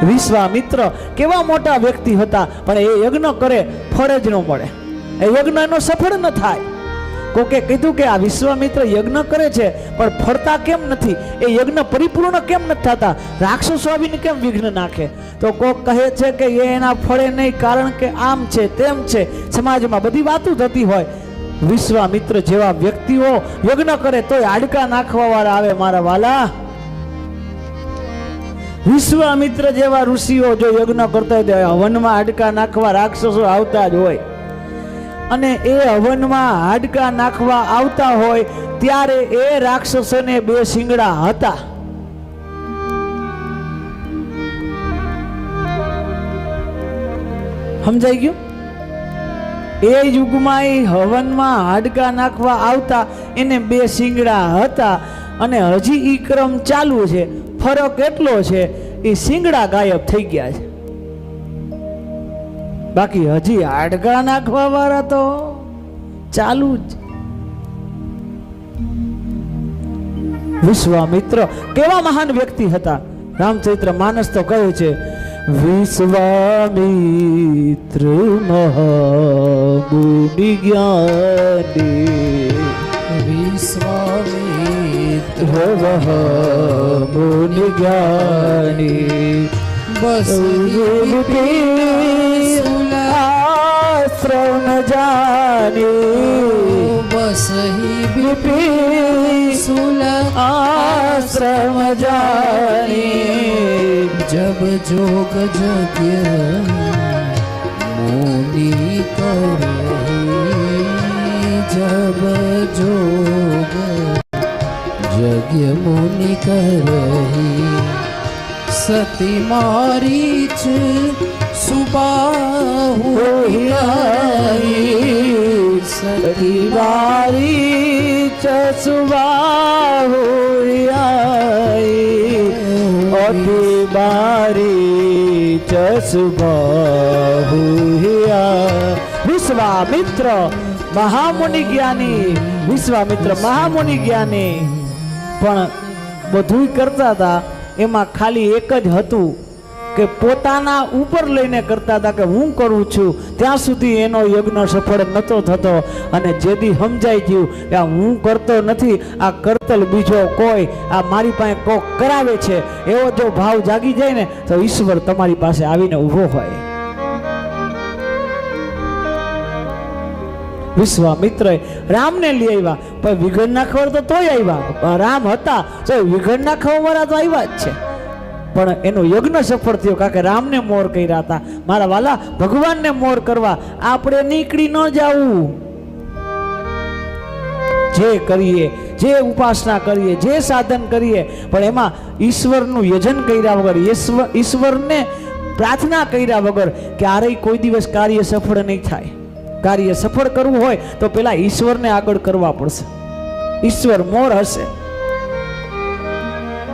વિશ્વામિત્ર કેવા મોટા વ્યક્તિ હતા, પણ એ યજ્ઞ કરે ફળ જ ન મળે, એ યજ્ઞ એનો સફળ ન થાય. કોકે કીધું કે આ વિશ્વામિત્ર યજ્ઞ કરે છે પણ ફળતા કેમ નથી, એ યજ્ઞ પરિપૂર્ણ કેમ નથી થતા, રાક્ષસો આવીને કેમ વિઘ્ન નાખે? તો કોક કહે છે કે એ એના ફળે નહીં, કારણ કે આમ છે તેમ છે, સમાજમાં બધી વાતો થતી હોય. વિશ્વામિત્ર જેવા વ્યક્તિઓ યજ્ઞ કરે તોય હાડકા નાખવા વાળા આવે મારા વાલા. વિશ્વામિત્ર જેવા ઋષિઓ જો યજ્ઞ કરતા હોય હવનમાં હાડકા નાખવા રાક્ષસો આવતા જ હોય, અને એ હવનમાં હાડકા નાખવા આવતા હોય ત્યારે એ રાક્ષસોને 2 શિંગડા હતા. સમજાઈ ગયું? એ યુગમાં એ હવનમાં હાડકા નાખવા આવતા એને 2 શિંગડા હતા, અને હજી ઈ ક્રમ ચાલુ છે. ફરક એટલો છે એ શિંગડા ગાયબ થઈ ગયા છે, બાકી હજી હાડકા નાખવા વાળા તો ચાલુ જ. વિશ્વામિત્ર કેવા મહાન વ્યક્તિ હતા. રામચરિત્ર માનસ તો કહે છે, વિશ્વામિત્ર મહામુનિ જ્ઞાની, વિશ્વામિત્ર મહામુનિ જ્ઞાની, બસ आश्रम जाने, बस ही सुल आश्रम जाने, जब जोग जग मुनि करे, जब जोग जग मुनि करे, सती मारीच सुबाहु सती मारीच सुबाहु अति बारीच सुबाहु. विश्वामित्र महामुनि ज्ञानी, विश्वामित्र महामुनि ज्ञानी, પણ બધું કરતા હતા એમાં ખાલી એક જ હતું કે પોતાના ઉપર લઈને કરતા હતા કે હું કરું છું, ત્યાં સુધી એનો યજ્ઞ સફળ નહોતો થતો. અને જેથી સમજાઈ ગયું કે આ હું કરતો નથી, આ કરતલ બીજો કોઈ આ મારી પાસે કોક કરાવે છે, એવો જો ભાવ જાગી જાય ને તો ઈશ્વર તમારી પાસે આવીને ઊભો હોય. વિશ્વામિત્રએ રામને લઈ આવ્યા, પણ વિઘન નાખવા તો તોય આવ્યા. રામ હતા તો વિઘન નાખવા વાળા તો આવ્યા જ છે, પણ એનો યજ્ઞ સફળ થયો કારણ કે રામને મોર કર્યા હતા. મારા વાલા, ભગવાનને મોર કરવા આપણે નીકળી ન જવું. જે કરીએ, જે ઉપાસના કરીએ, જે સાધન કરીએ, પણ એમાં ઈશ્વરનું યજન કર્યા વગર, ઈશ્વરને પ્રાર્થના કર્યા વગર ક્યારેય કોઈ દિવસ કાર્ય સફળ નહીં થાય. કાર્ય સફળ કરવું હોય તો પેલા ઈશ્વરને આગળ કરવા પડશે. ઈશ્વર મોર હશે.